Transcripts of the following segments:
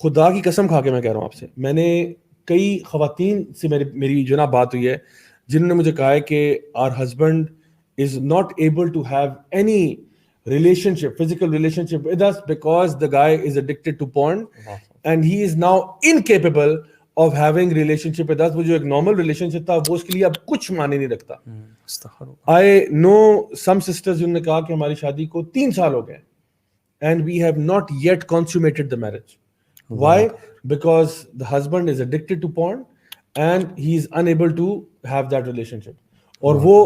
خدا کی قسم کھا کے میں کہہ رہا ہوں آپ سے, میں نے کئی خواتین سے میری جو نا بات ہوئی ہے جنہوں نے مجھے کہا ہے کہ our husband is not able to have any relationship, physical relationship with us because the guy is addicted to porn and he is now incapable of having relationship with us. وہ جو ایک normal relationship تھا وہ اس کے لیے اب کچھ معنی نہیں رکھتا. I know some sisters جنہوں نے کہا کہ ہماری شادی کو 3 سال ہو گئے and we have not yet consummated the marriage. Why? Because the husband is addicted to porn and he is unable to have that relationship. اور وہ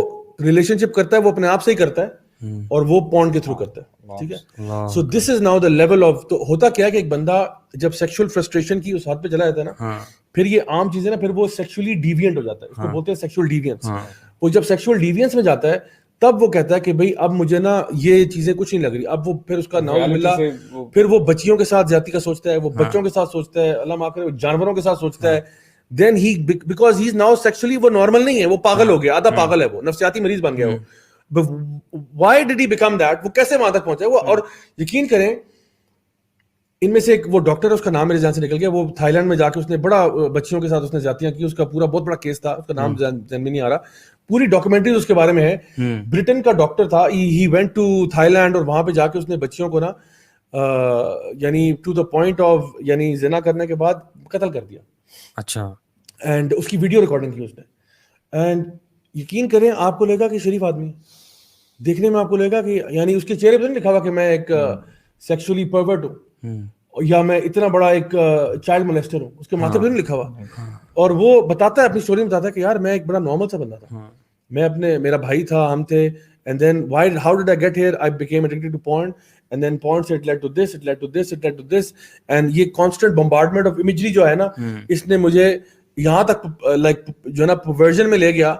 relationship کرتا ہے وہ اپنے آپ سے ہی کرتا ہے اور وہ پورن کے تھرو کرتا ہے, ٹھیک ہے. So this is now the level of, تو ہوتا کیا کہ ایک بندہ جب سیکشل فرسٹریشن کی اس حد پہ چلا جاتا ہے نا, پھر یہ عام چیزیں نا, پھر وہ سیکشولی ڈیوینٹ ہو جاتا ہے, اس کو بولتے ہیں سیکشل ڈیوینس. وہ جب سیکشل ڈیوینس میں جاتا ہے تب وہ کہتا ہے کہ بھائی اب مجھے نا یہ چیزیں کچھ نہیں لگ رہی. اب وہ پھر اس کا نام ملا, پھر وہ بچیوں کے ساتھ زیادتی کا سوچتا ہے, وہ بچوں کے ساتھ سوچتا ہے, اللہ معاف کرے جانوروں کے ساتھ سوچتا ہے. Then he because he is now sexually وہ نارمل نہیں ہے, وہ پاگل ہو گیا, آدھا پاگل ہے, وہ نفسیاتی مریض بن گیا. وہ why did he become that, وہ کیسے وہاں تک پہنچا وہ. اور یقین کریں ان میں سے ایک وہ ڈاکٹر ہے, اس کا نام میرے ذہن سے نکل گیا, وہ تھائی لینڈ میں جا کے اس نے بڑا بچیوں کے ساتھ اس نے زیادتیاں کی, اس کا پورا بہت بڑا کیس تھا, اس کا نام ذہن میں نہیں آ رہا, پوری ڈاکومنٹریز اس کے بارے میں ہے. برٹن کا ڈاکٹر تھا, he went to Thailand اور وہاں پہ جا کے اس نے بچیوں کو نا یعنی ٹو دا پوائنٹ آف یعنی زنا کرنے کے بعد قتل کر دیا. اچھا. اینڈ اس کی ویڈیو ریکارڈنگ کی اس نے. اینڈ یقین کریں آپ کو لگا کہ شریف آدمی, دیکھنے میں آپ کو لگے گا کہ یعنی اس کے چہرے پہ نہیں لکھا ہوا کہ میں ایک سیکشولی پرورٹ ہوں یا میں اتنا بڑا ایک چائلڈ مولیسٹر ہوں, اس کے ماتھے پہ نہیں لکھا ہوا. اور وہ بتاتا ہے اپنی اسٹوری میں بتاتا ہے کہ یار میں ایک بڑا نارمل سا بندہ تھا, میں اپنے میرا بھائی تھا, ہم تھے, and then how did I get here, I became addicted to porn and then porn سے it led to this, it led to this, it led to this, and یہ constant bombardment of imagery جو ہے نا, اس نے مجھے یہاں تک like جو ہے نا پرورژن میں لے گیا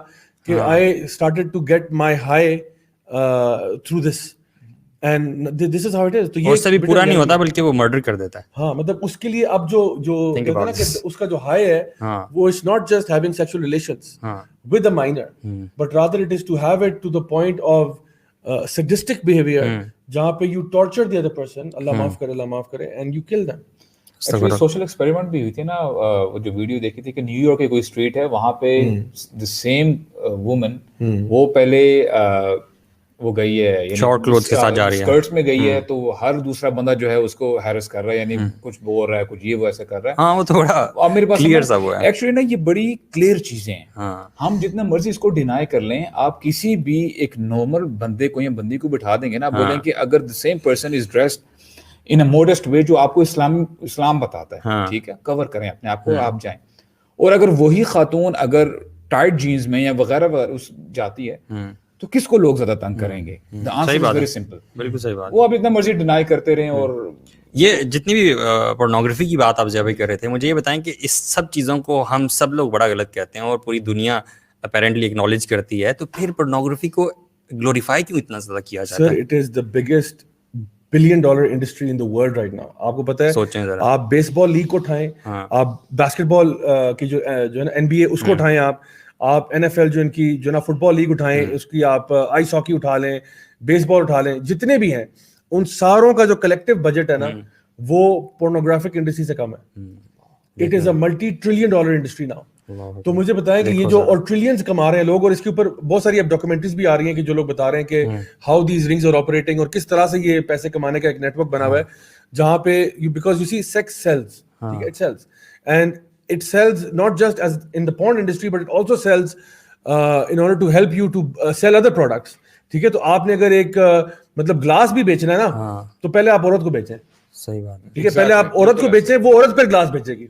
کہ I started to get my high through this and this is how it is. تو یہ اس سے بھی پورا نہیں ہوتا بلکہ وہ مرڈر کر دیتا ہے. ہاں مطلب اس کے لیے اب جو کہتے ہیں نا کہ اس کا جو ہائی ہے وہ it's not just having sexual relations with a minor but rather it is to have it to the point of sadistic behavior جہاں پہ you torture the other person, اللہ معاف کرے and you kill them. Actually social experiment بھی ہوئی تھی نا, وہ جو ویڈیو دیکھی تھی کہ نیو یارک کی کوئی اسٹریٹ ہے, وہاں پہ دی سیم وومن وہ پہلے وہ گئی ہے شارٹ کلوتھ کے ساتھ جا رہی ہے, اسکرٹس میں گئی ہے, تو ہر دوسرا بندہ جو ہے اس کو ہیرس کر رہا ہے, یعنی کچھ بول رہا ہے, کچھ یہ وہ ایسا کر رہا ہے. ہاں وہ تو بڑا اب میرے پاس کلیئر سا وہ ہے ایکچولی نا, یہ بڑی کلیئر چیزیں ہیں. ہم جتنا مرضی اس کو ڈینائی کر لیں, آپ کسی بھی ایک نارمل بندے کو یا بندی کو بٹھا دیں گے نا, بولیں کہ اگر the same person is dressed in a modest way جو آپ کو اسلام بتاتا ہے, ٹھیک ہے, کور کریں اپنے آپ کو, آپ جائیں, اور اگر وہی خاتون اگر ٹائٹ جینز میں یا وغیرہ وغیرہ جاتی ہے تو کس کو لوگ زیادہ تنگ کریں گے؟ صحیح بات ہے, بالکل صحیح بات. وہ آپ اتنا مرضی ڈینائی کرتے رہیں. اور یہ جتنی بھی پورنوگرافی کی بات آپ جب بھی کر رہے تھے, مجھے یہ بتائیں کہ اس سب چیزوں کو ہم سب لوگ بڑا غلط کہتے ہیں اور پوری دنیا اپیرنٹلی ایکنالج کرتی ہے, تو پھر پورنوگرافی کو گلوریفائی کیوں اتنا زیادہ کیا جاتا ہے؟ Sir it is the biggest $1 billion industry in the world right now. آپ کو پتہ ہے, آپ بیس بال لیگ کو اٹھائیں, آپ باسکٹ بال کی جو ہے نا NBA اس کو اٹھائیں, آپ NFL جو ان کی جو نا فٹ بال لیگ اٹھائیں, اس کی آپ آئس ہاکی اٹھا لیں, بیس بال اٹھا لیں, جتنے بھی ہیں ان ساروں کا جو کلیکٹیو بجٹ ہے نا وہ پورنوگرافک انڈسٹری سے کم ہے. It is a $multi-trillion industry now. تو مجھے بتائیں کہ یہ جو اور ٹریلینز کما رہے ہیں لوگ, اور اس کے اوپر بہت ساری اب ڈاکومنٹریز بھی آ رہی ہیں کہ جو لوگ بتا رہے ہیں کہ how these rings are operating, اور کس طرح سے یہ پیسے کمانے کا ایک نیٹ ورک بنا ہوا ہے جہاں پہ because you see sex sells, ٹھیک ہے, it sells and it sells not just as in the porn industry but it also sells in order to help you to sell other products. ٹھیک ہے, تو آپ نے اگر ایک مطلب گلاس بھی بیچنا ہے نا تو پہلے آپ عورت کو بیچیں. صحیح بات ہے, ٹھیک ہے, پہلے آپ عورت کو بیچیں, وہ عورت پھر گلاس بیچے گی.